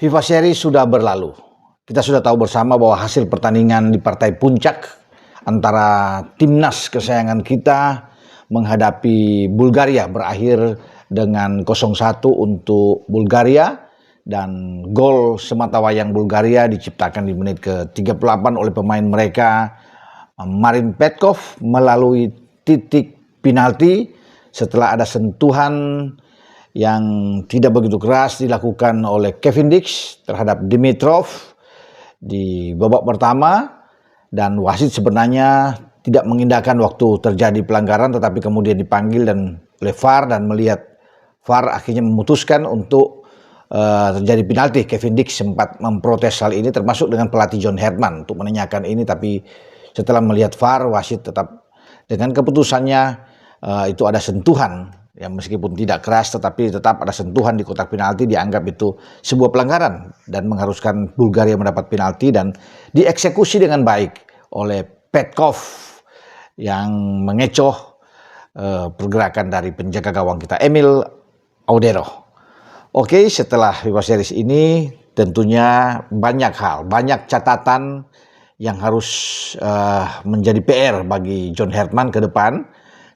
FIFA Series sudah berlalu. Kita sudah tahu bersama bahwa hasil pertandingan di partai puncak antara timnas kesayangan kita menghadapi Bulgaria berakhir dengan 0-1 untuk Bulgaria, dan gol sematawayang Bulgaria diciptakan di menit ke-38 oleh pemain mereka Marin Petkov melalui titik penalti setelah ada sentuhan yang tidak begitu keras dilakukan oleh Kevin Dix terhadap Dimitrov di babak pertama, dan wasit sebenarnya tidak mengindahkan waktu terjadi pelanggaran, tetapi kemudian dipanggil dan oleh VAR, dan melihat VAR akhirnya memutuskan untuk terjadi penalti. Kevin Dix sempat memprotes hal ini, termasuk dengan pelatih John Herdman untuk menanyakan ini, tapi setelah melihat VAR, wasit tetap dengan keputusannya itu ada sentuhan. Ya, meskipun tidak keras tetapi tetap ada sentuhan di kotak penalti, dianggap itu sebuah pelanggaran dan mengharuskan Bulgaria mendapat penalti, dan dieksekusi dengan baik oleh Petkov yang mengecoh pergerakan dari penjaga gawang kita Emil Audero. Oke, setelah FIFA Series ini tentunya banyak hal, banyak catatan yang harus menjadi PR bagi John Herdman ke depan,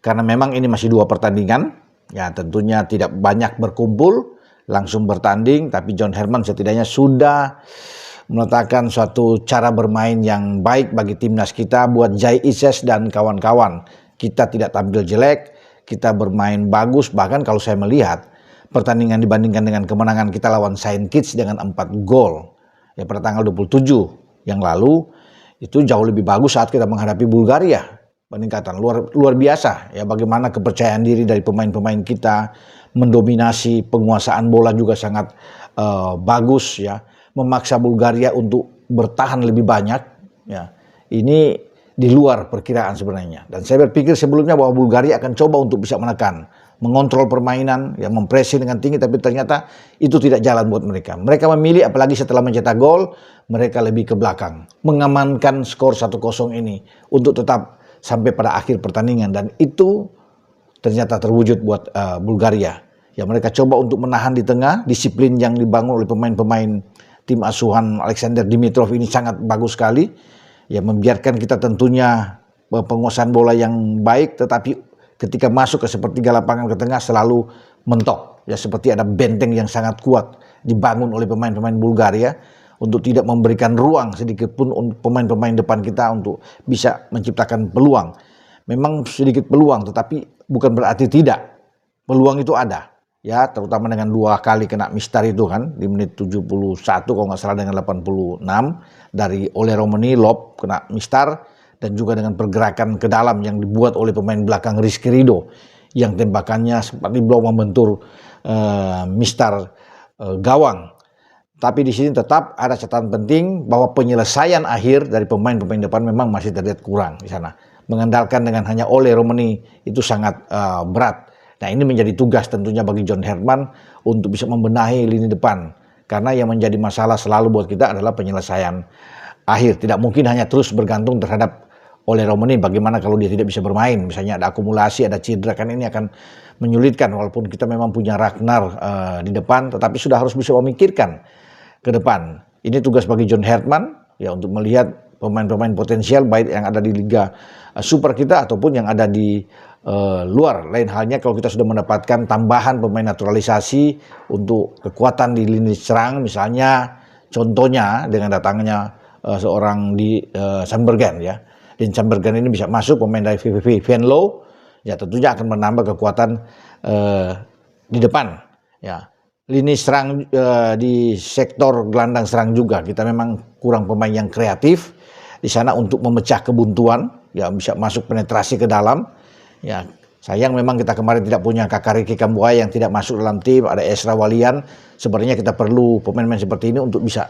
karena memang ini masih 2 pertandingan. Ya, tentunya tidak banyak berkumpul, langsung bertanding, tapi John Herdman setidaknya sudah meletakkan suatu cara bermain yang baik bagi timnas kita buat Jai Ises dan kawan-kawan. Kita tidak tampil jelek, kita bermain bagus, bahkan kalau saya melihat pertandingan dibandingkan dengan kemenangan kita lawan Saint Kitts dengan 4 gol ya pada tanggal 27 yang lalu, itu jauh lebih bagus saat kita menghadapi Bulgaria. Peningkatan luar biasa ya, bagaimana kepercayaan diri dari pemain-pemain kita, mendominasi, penguasaan bola juga sangat bagus ya, memaksa Bulgaria untuk bertahan lebih banyak ya. Ini di luar perkiraan sebenarnya, dan saya berpikir sebelumnya bahwa Bulgaria akan coba untuk bisa menekan, mengontrol permainan ya, mempressing dengan tinggi, tapi ternyata itu tidak jalan buat mereka. Mereka memilih, apalagi setelah mencetak gol, mereka lebih ke belakang, mengamankan skor 1-0 ini untuk tetap sampai pada akhir pertandingan, dan itu ternyata terwujud buat Bulgaria. Ya, mereka coba untuk menahan di tengah, disiplin yang dibangun oleh pemain-pemain tim asuhan Alexander Dimitrov ini sangat bagus sekali. Ya, membiarkan kita tentunya penguasaan bola yang baik, tetapi ketika masuk ke sepertiga lapangan ke tengah selalu mentok. Ya, seperti ada benteng yang sangat kuat dibangun oleh pemain-pemain Bulgaria untuk tidak memberikan ruang sedikit pun untuk pemain-pemain depan kita untuk bisa menciptakan peluang. Memang sedikit peluang, tetapi bukan berarti tidak. Peluang itu ada, ya, terutama dengan 2 kali kena mistar itu kan, di menit 71 kalau nggak salah dengan 86, dari Ole Romani lob kena mistar, dan juga dengan pergerakan ke dalam yang dibuat oleh pemain belakang Rizky Ridho, yang tembakannya sempat dibawa membentur mistar gawang. Tapi di sini tetap ada catatan penting bahwa penyelesaian akhir dari pemain-pemain depan memang masih terlihat kurang di sana. Mengandalkan dengan hanya Ole Romani itu sangat berat. Nah, ini menjadi tugas tentunya bagi John Herdman untuk bisa membenahi lini depan. Karena yang menjadi masalah selalu buat kita adalah penyelesaian akhir. Tidak mungkin hanya terus bergantung terhadap Ole Romani. Bagaimana kalau dia tidak bisa bermain? Misalnya ada akumulasi, ada cedera, kan ini akan menyulitkan. Walaupun kita memang punya Ragnar di depan, tetapi sudah harus bisa memikirkan ke depan. Ini tugas bagi John Herdman ya, untuk melihat pemain-pemain potensial baik yang ada di Liga Super kita ataupun yang ada di luar. Lain halnya kalau kita sudah mendapatkan tambahan pemain naturalisasi untuk kekuatan di lini serang, misalnya contohnya dengan datangnya seorang di Sandbergen ya. Dan Sandbergen ini bisa masuk pemain dari VVV Venlo, ya tentunya akan menambah kekuatan di depan ya. Lini serang di sektor gelandang serang juga kita memang kurang pemain yang kreatif di sana untuk memecah kebuntuan, ya bisa masuk penetrasi ke dalam. Ya, sayang memang kita kemarin tidak punya Kakariki Kambuaya yang tidak masuk dalam tim, ada Esra Walian. Sebenarnya kita perlu pemain-pemain seperti ini untuk bisa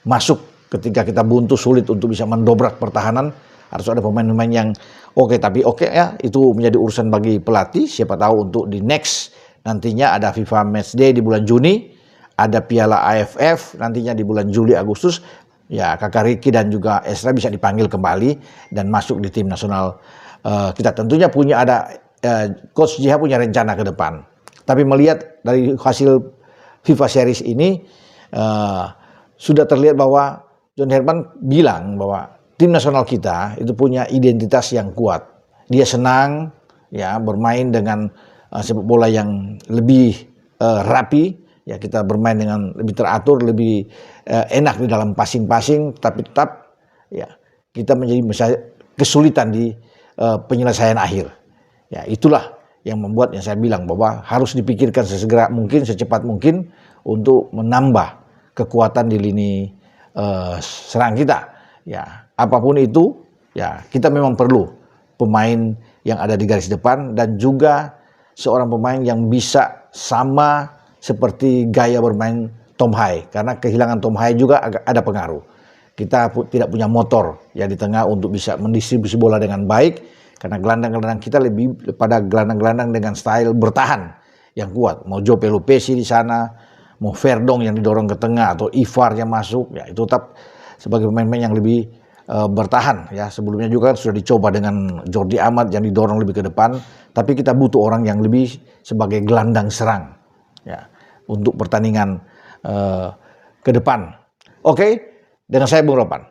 masuk ketika kita buntu, sulit untuk bisa mendobrak pertahanan. Harus ada pemain-pemain yang oke, tapi oke ya, itu menjadi urusan bagi pelatih. Siapa tahu untuk di next nantinya ada FIFA Matchday di bulan Juni, ada Piala AFF nantinya di bulan Juli Agustus. Ya, Kakak Ricky dan juga Esra bisa dipanggil kembali dan masuk di tim nasional kita. Tentunya punya ada Coach JH punya rencana ke depan. Tapi melihat dari hasil FIFA Series ini, sudah terlihat bahwa John Herman bilang bahwa tim nasional kita itu punya identitas yang kuat. Dia senang ya bermain dengan sepak bola yang lebih rapi, ya kita bermain dengan lebih teratur, lebih enak di dalam passing-passing, tapi tetap ya kita menjadi kesulitan di penyelesaian akhir. Ya itulah yang membuat yang saya bilang bahwa harus dipikirkan sesegera mungkin, secepat mungkin untuk menambah kekuatan di lini serang kita. Ya apapun itu, ya kita memang perlu pemain yang ada di garis depan dan juga seorang pemain yang bisa sama seperti gaya bermain Tom Hai, karena kehilangan Tom Hai juga ada pengaruh. Kita tidak punya motor ya di tengah untuk bisa mendistribusi bola dengan baik, karena gelandang-gelandang kita lebih pada gelandang-gelandang dengan style bertahan yang kuat. Mau Joe Pelupesi di sana, mau Verdong yang didorong ke tengah atau Ivar yang masuk, ya itu tetap sebagai pemain-pemain yang lebih bertahan ya. Sebelumnya juga sudah dicoba dengan Jordi Amat yang didorong lebih ke depan, tapi kita butuh orang yang lebih sebagai gelandang serang ya untuk pertandingan ke depan. Oke, dengan saya Bung Ropan.